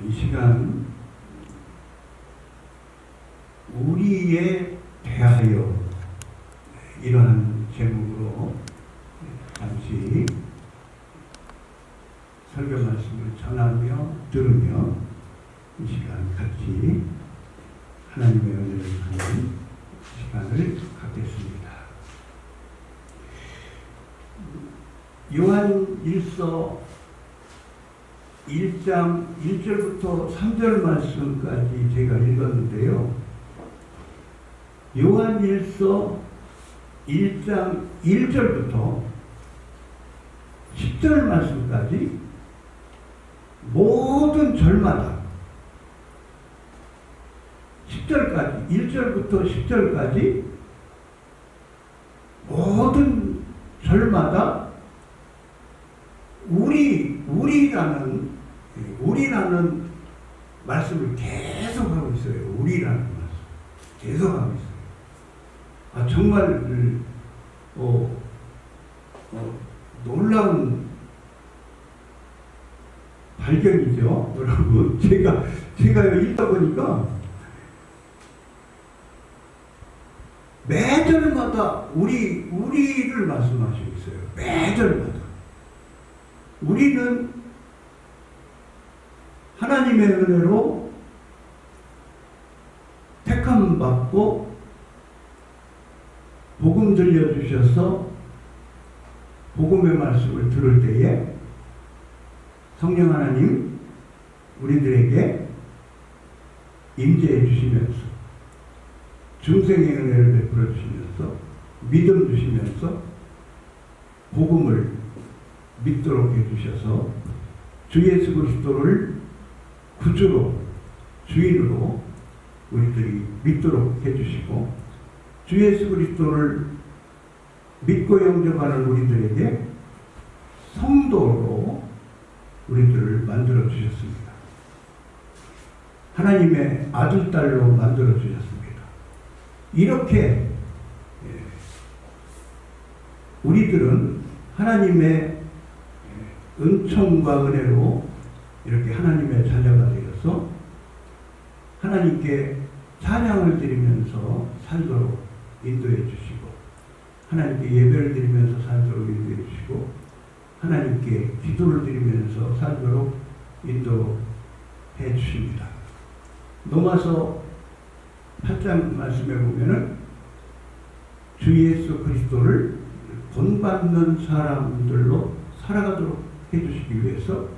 이 시간 우리에 대하여 이러한 제목으로 잠시 설교 말씀을 전하며 들으며 이 시간 같이 하나님의 은혜를 받는 시간을 갖겠습니다. 요한일서 1장 1절부터 3절 말씀까지 제가 읽었는데요. 요한일서 1장 1절부터 10절 말씀까지 모든 절마다 10절까지 1절부터 10절까지 모든 절마다 우리라는 말씀을 계속하고 있어요. 우리라는 말씀 계속하고 있어요. 정말 놀라운 발견이죠, 여러분. 제가 읽다 보니까 매절마다 우리를 말씀하시고 있어요. 매절마다. 우리는 하나님의 은혜로 택함 받고 복음 들려주셔서 복음의 말씀을 들을 때에 성령 하나님 우리들에게 임재해 주시면서 중생의 은혜를 베풀어 주시면서 믿음 주시면서 복음을 믿도록 해주셔서 주 예수 그리스도를 구주로 주인으로 우리들이 믿도록 해주시고 주 예수 그리스도를 믿고 영접하는 우리들에게 성도로 우리들을 만들어 주셨습니다. 하나님의 아들, 딸로 만들어 주셨습니다. 이렇게 우리들은 하나님의 은총과 은혜로 이렇게 하나님의 자녀가 되어서 하나님께 찬양을 드리면서 살도록 인도해 주시고 하나님께 예배를 드리면서 살도록 인도해 주시고 하나님께 기도를 드리면서 살도록 인도해 주십니다. 로마서 8장 말씀에 보면은 주 예수 그리스도를 본받는 사람들로 살아가도록 해주시기 위해서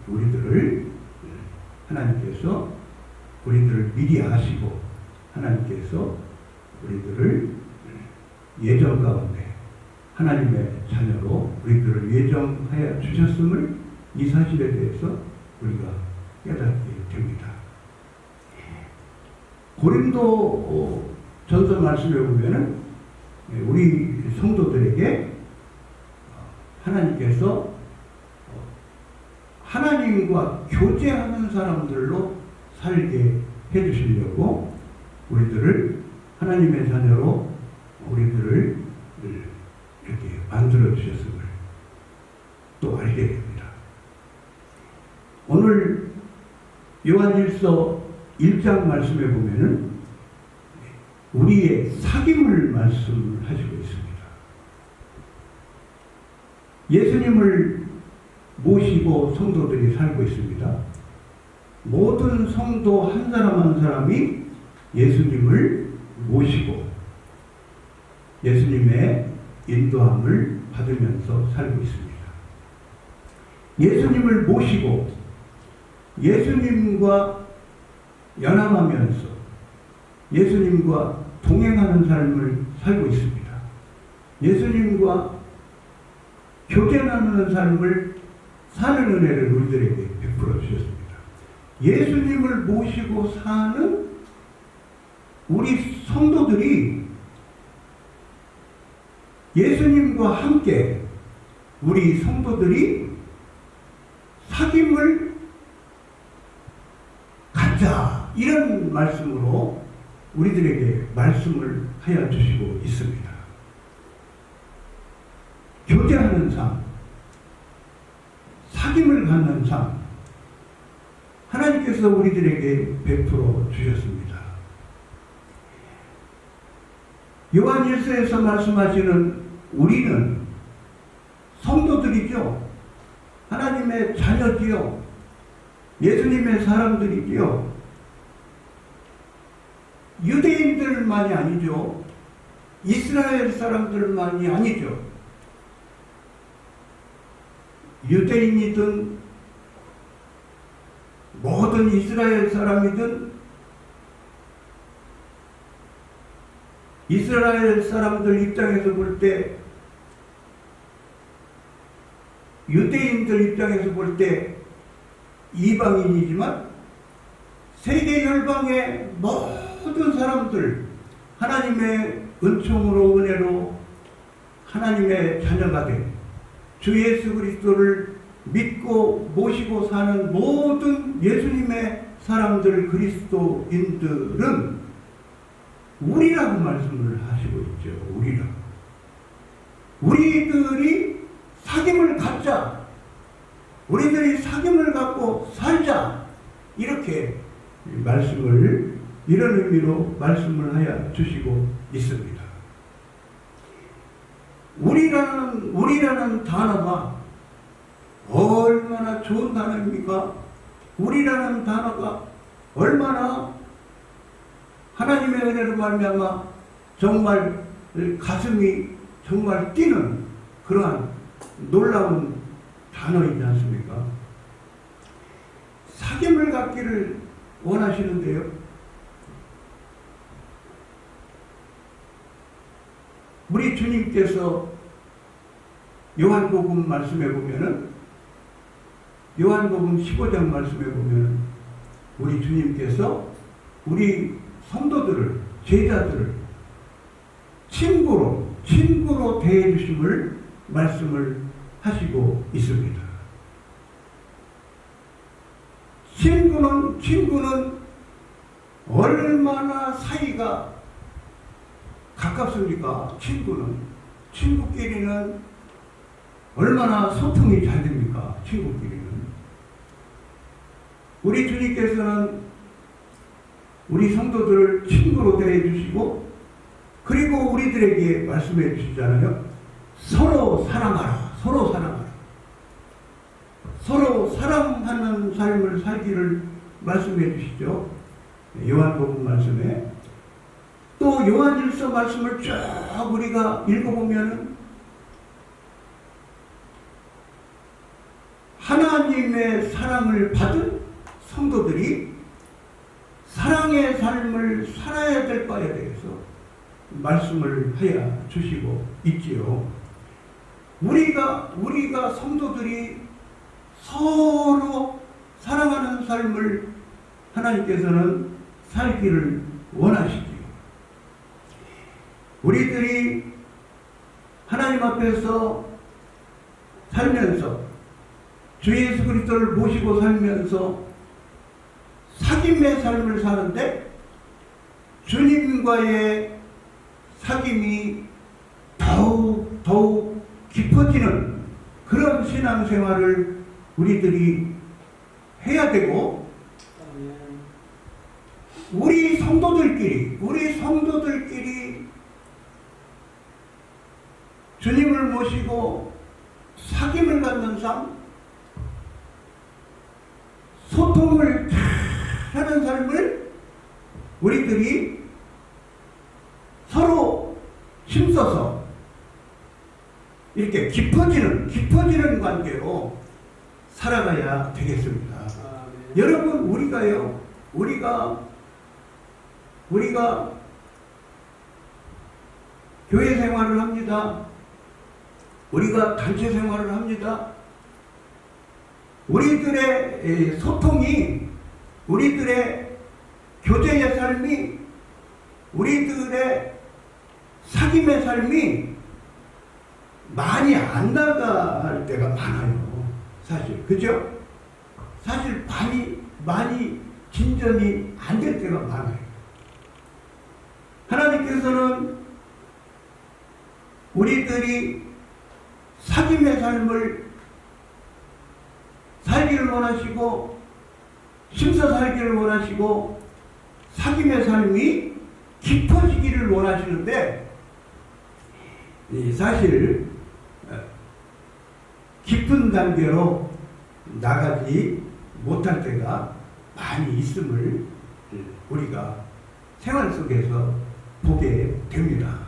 우리들을 하나님께서 우리들을 미리 아시고 하나님께서 우리들을 예정 가운데 하나님의 자녀로 우리들을 예정하여 주셨음을 이 사실에 대해서 우리가 깨닫게 됩니다. 고린도 전서 말씀에 보면은 우리 성도들에게 하나님께서 하나님과 교제하는 사람들로 살게 해주시려고 우리들을 하나님의 자녀로 우리들을 이렇게 만들어 주셨음을 또 알게 됩니다. 오늘 요한일서 1장 말씀에 보면은 우리의 사귐을 말씀하시고 있습니다. 예수님을 모시고 성도들이 살고 있습니다. 모든 성도 한 사람 한 사람이 예수님을 모시고 예수님의 인도함을 받으면서 살고 있습니다. 예수님을 모시고 예수님과 연합하면서 예수님과 동행하는 삶을 살고 있습니다. 예수님과 교제 나누는 삶을 사는 은혜를 우리들에게 베풀어 주셨습니다. 예수님을 모시고 사는 우리 성도들이 예수님과 함께 우리 성도들이 사귐을 갖자, 이런 말씀으로 우리들에게 말씀을 하여 주시고 있습니다. 교제하는 삶, 사귐을 갖는 삶, 하나님께서 우리들에게 베풀어 주셨습니다. 요한일서에서 말씀하시는 우리는 성도들이죠. 하나님의 자녀지요. 예수님의 사람들이지요. 유대인들만이 아니죠. 이스라엘 사람들만이 아니죠. 유대인이든 모든 이스라엘 사람이든 이스라엘 사람들 입장에서 볼 때, 유대인들 입장에서 볼 때 이방인이지만 세계 열방의 모든 사람들, 하나님의 은총으로 은혜로 하나님의 자녀가 된 주 예수 그리스도를 믿고 모시고 사는 모든 예수님의 사람들, 그리스도인들은 우리라고 말씀을 하시고 있죠. 우리라고. 우리들이 사귐을 갖자. 우리들이 사귐을 갖고 살자. 이렇게 말씀을, 이런 의미로 말씀을 하여 주시고 있습니다. 우리라는 단어가 얼마나 좋은 단어입니까? 우리라는 단어가 얼마나 하나님의 은혜로 말미암아 정말 가슴이 정말 뛰는 그러한 놀라운 단어이지 않습니까? 사귐을 갖기를 원하시는데요. 우리 주님께서 요한복음 말씀해 보면은, 요한복음 15장 말씀해 보면은 우리 주님께서 우리 성도들을, 제자들을 친구로 대해 주심을 말씀을 하시고 있습니다. 친구는 얼마나 사이가 가깝습니까? 친구끼리는 얼마나 소통이 잘 됩니까? 친구끼리는. 우리 주님께서는 우리 성도들을 친구로 대해 주시고, 그리고 우리들에게 말씀해 주시잖아요. 서로 사랑하라. 서로 사랑하라. 서로 사랑하는 삶을 살기를 말씀해 주시죠. 요한복음 말씀에. 또 요한일서 말씀을 쫙 우리가 읽어보면 하나님의 사랑을 받은 성도들이 사랑의 삶을 살아야 될 바에 대해서 말씀을 하여 주시고 있지요. 우리가 성도들이 서로 사랑하는 삶을 하나님께서는 살기를 원하시지요. 우리들이 하나님 앞에서 살면서 주 예수 그리스도를 모시고 살면서 사귐의 삶을 사는데 주님과의 사귐이 더욱 깊어지는 그런 신앙생활을 우리들이 해야 되고, 우리 성도들끼리 주님을 모시고 사귐을 갖는 삶, 소통을 잘 하는 삶을 우리들이 서로 힘써서 이렇게 깊어지는 관계로 살아가야 되겠습니다. 네. 여러분, 우리가 교회 생활을 합니다. 우리가 단체 생활을 합니다. 우리들의 소통이, 우리들의 교제의 삶이, 우리들의 사귐의 삶이 많이 안 나갈 때가 많아요. 사실. 그죠? 사실 많이 진전이 안 될 때가 많아요. 하나님께서는 우리들이 사귐의 삶을 살기를 원하시고, 힘써 살기를 원하시고 사귐의 삶이 깊어지기를 원하시는데 사실 깊은 단계로 나가지 못할 때가 많이 있음을 우리가 생활 속에서 보게 됩니다.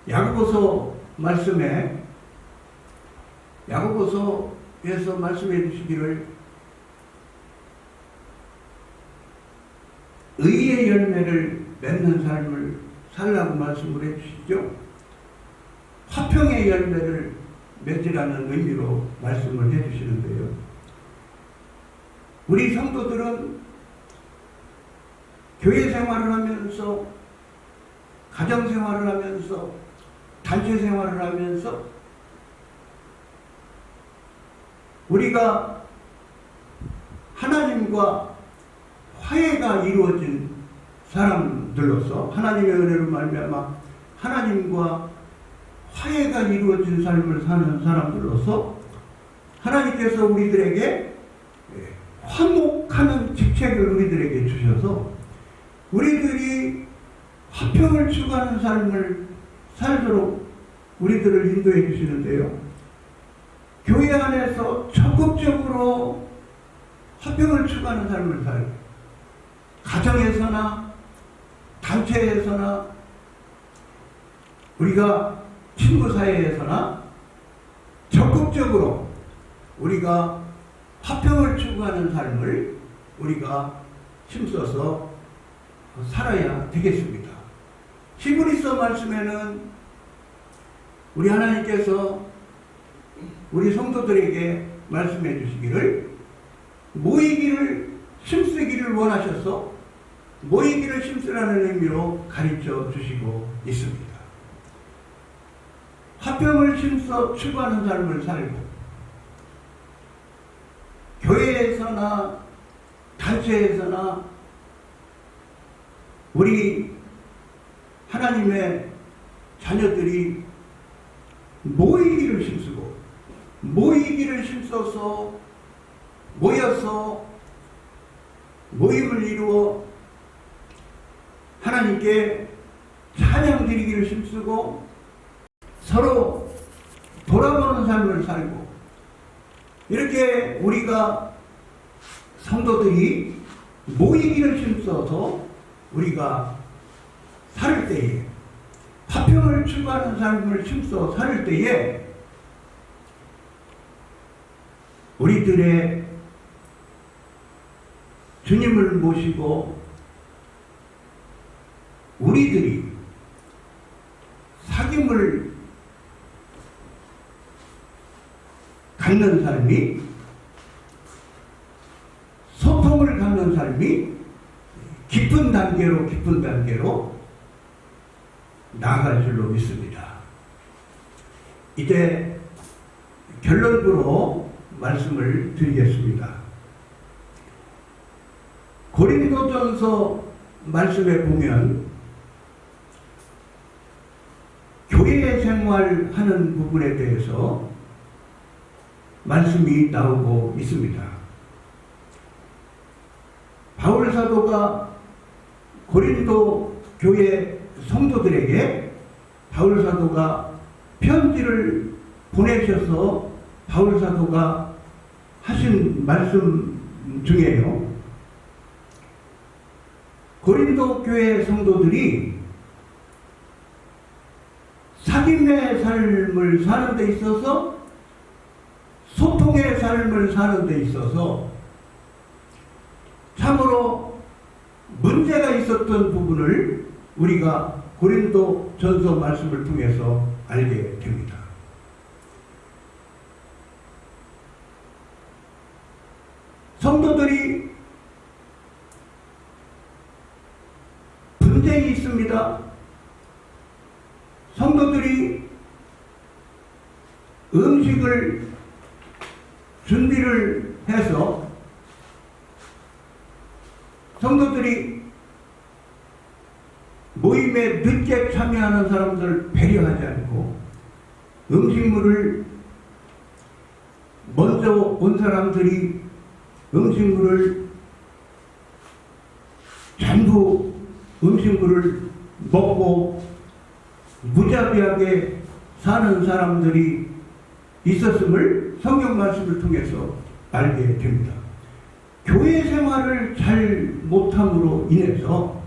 야고보서 말씀에 야고보서에서 말씀해 주시기를 의의 열매를 맺는 삶을 살라고 말씀을 해 주시죠. 화평의 열매를 맺으라는 의미로 말씀을 해 주시는데요. 우리 성도들은 교회 생활을 하면서, 가정 생활을 하면서, 단체 생활을 하면서 우리가 하나님과 화해가 이루어진 사람들로서, 하나님의 은혜로 말미암아 하나님과 화해가 이루어진 삶을 사는 사람들로서 하나님께서 우리들에게 화목하는 직책을 우리들에게 주셔서 우리들이 화평을 추구하는 삶을 살도록 우리들을 인도해 주시는데요. 교회 안에서 적극적으로 화평을 추구하는 삶을 살고, 가정에서나 단체에서나 우리가 친구 사이에서나 적극적으로 우리가 화평을 추구하는 삶을 우리가 힘써서 살아야 되겠습니다. 히브리서 말씀에는 우리 하나님께서 우리 성도들에게 말씀해 주시기를 모이기를 힘쓰기를 원하셔서 모이기를 힘쓰라는 의미로 가르쳐 주시고 있습니다. 화평을 힘써 추구하는 삶을 살고 교회에서나 단체에서나 우리 하나님의 자녀들이 모이기를 힘쓰고 모이기를 힘써서 모여서 모임을 이루어 하나님께 찬양 드리기를 힘쓰고 서로 돌아보는 삶을 살고, 이렇게 우리가 성도들이 모이기를 힘써서 우리가 살 때에, 화평을 추구하는 삶을 힘써 살 때에 우리들의 주님을 모시고 우리들이 사귐을 갖는 삶이, 소통을 갖는 삶이 깊은 단계로 나아갈 줄로 믿습니다. 이제 결론부로 말씀을 드리겠습니다. 고린도전서 말씀에 보면 교회 생활하는 부분에 대해서 말씀이 나오고 있습니다. 바울 사도가 고린도 교회 성도들에게 바울 사도가 편지를 보내셔서 바울 사도가 하신 말씀 중에요, 고린도 교회 성도들이 사귐의 삶을 사는 데 있어서, 소통의 삶을 사는 데 있어서 참으로 문제가 있었던 부분을 우리가 고린도 전서 말씀을 통해서 알게 됩니다. 성도들이 분쟁이 있습니다. 성도들이 음식을 준비를 해서 성도들이 모임에 늦게 참여하는 사람들을 배려하지 않고 음식물을 먼저 온 사람들이 음식물을 전부 음식물을 먹고 무자비하게 사는 사람들이 있었음을 성경 말씀을 통해서 알게 됩니다. 교회 생활을 잘 못함으로 인해서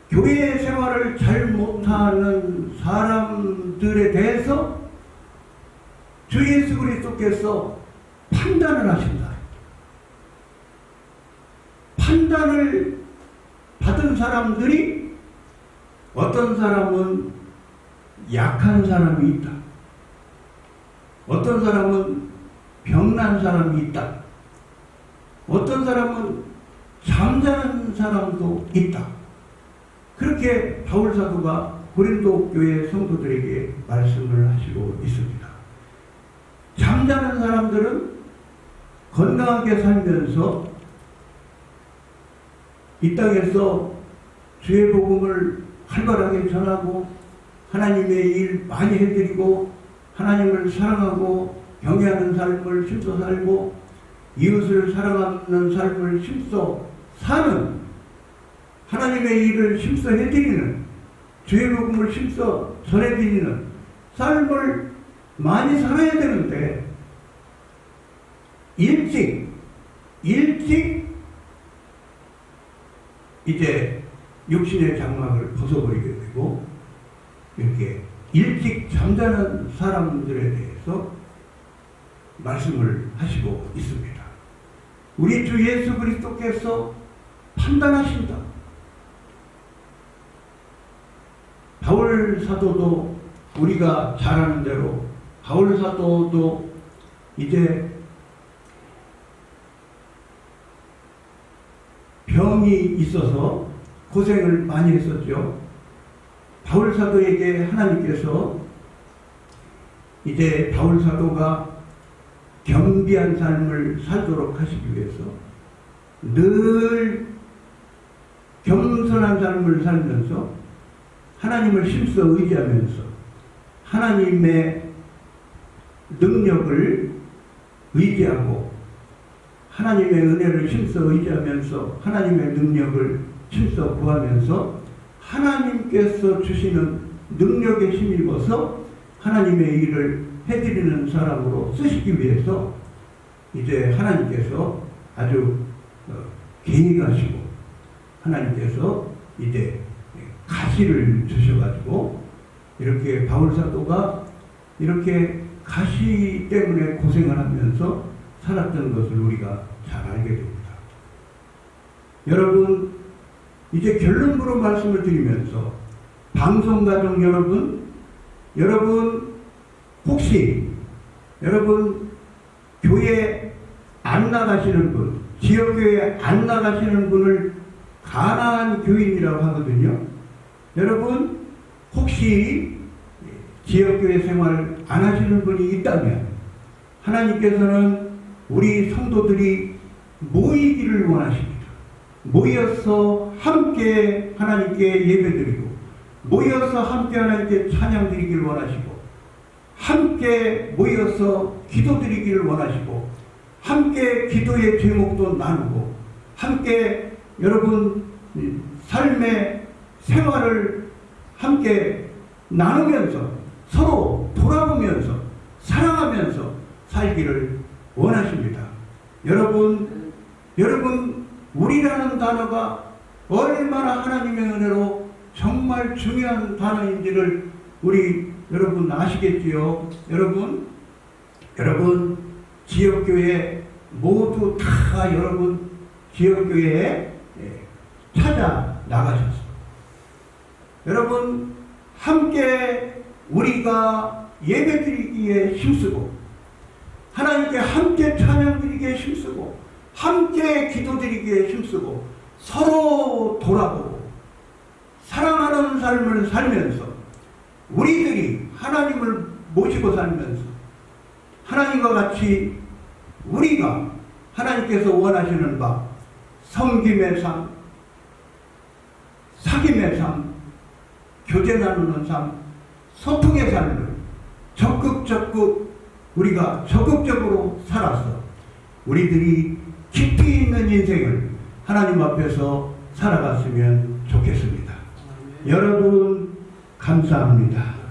교회 생활을 잘 못하는 사람들에 대해서 주 예수 그리스도께서 판단을 하신다. 판단을 받은 사람들이 어떤 사람은 약한 사람이 있다. 어떤 사람은 병난 사람이 있다. 어떤 사람은 잠자는 사람도 있다. 그렇게 바울 사도가 고린도 교회 성도들에게 말씀을 하시고 있습니다. 잠자는 사람들은 건강하게 살면서 이 땅에서 주의 복음을 활발하게 전하고 하나님의 일 많이 해드리고 하나님을 사랑하고 경외하는 삶을 힘써 살고 이웃을 사랑하는 삶을 힘써 사는 하나님의 일을 힘써 해드리는 주의 복음을 힘써 전해드리는 삶을 많이 살아야 되는데 일찍 이제 육신의 장막을 벗어버리게 되고 이렇게 일찍 잠자는 사람들에 대해서 말씀을 하시고 있습니다. 우리 주 예수 그리스도께서 판단하신다. 바울 사도도 우리가 잘 아는 대로 바울 사도도 이제 병이 있어서 고생을 많이 했었죠. 바울 사도에게 하나님께서 이제 바울 사도가 겸비한 삶을 살도록 하시기 위해서 늘 겸손한 삶을 살면서 하나님을 힘써 의지하면서 하나님의 능력을 의지하고 하나님의 은혜를 힘써 의지하면서 하나님의 능력을 힘써 구하면서 하나님께서 주시는 능력에 힘입어서 하나님의 일을 해드리는 사람으로 쓰시기 위해서 이제 하나님께서 아주 계획하시고 하나님께서 이제 가시를 주셔가지고 이렇게 바울 사도가 이렇게 가시 때문에 고생을 하면서 살았던 것을 우리가 잘 알게 됩니다. 여러분 이제 결론부로 말씀을 드리면서 방송가족 여러분 혹시 여러분 교회 안 나가시는 분, 지역교회 안 나가시는 분을 가난한 교인이라고 하거든요. 여러분 혹시 지역교회 생활 안 하시는 분이 있다면 하나님께서는 우리 성도들이 모이기를 원하십니다. 모여서 함께 하나님께 예배드리고 모여서 함께 하나님께 찬양드리기를 원하시고 함께 모여서 기도드리기를 원하시고 함께 기도의 제목도 나누고 함께 여러분 삶의 생활을 함께 나누면서 서로 돌아보면서 사랑하면서 살기를 원하십니다. 여러분 우리라는 단어가 얼마나 하나님의 은혜로 정말 중요한 단어인지를 우리 여러분 아시겠지요? 여러분 지역교회 모두 다 여러분 지역교회에 찾아 나가셨어요. 여러분 함께 우리가 예배드리기에 힘쓰고 하나님께 함께 찬양드리기에 힘쓰고 함께 기도드리기에 힘쓰고 서로 돌아보고 사랑하는 삶을 살면서 우리들이 하나님을 모시고 살면서 하나님과 같이 우리가 하나님께서 원하시는 바 섬김의 삶, 사귐의 삶, 교제 나누는 삶, 소통의 삶을 적극 우리가 적극적으로 살아서 우리들이 깊이 있는 인생을 하나님 앞에서 살아갔으면 좋겠습니다. 여러분 감사합니다.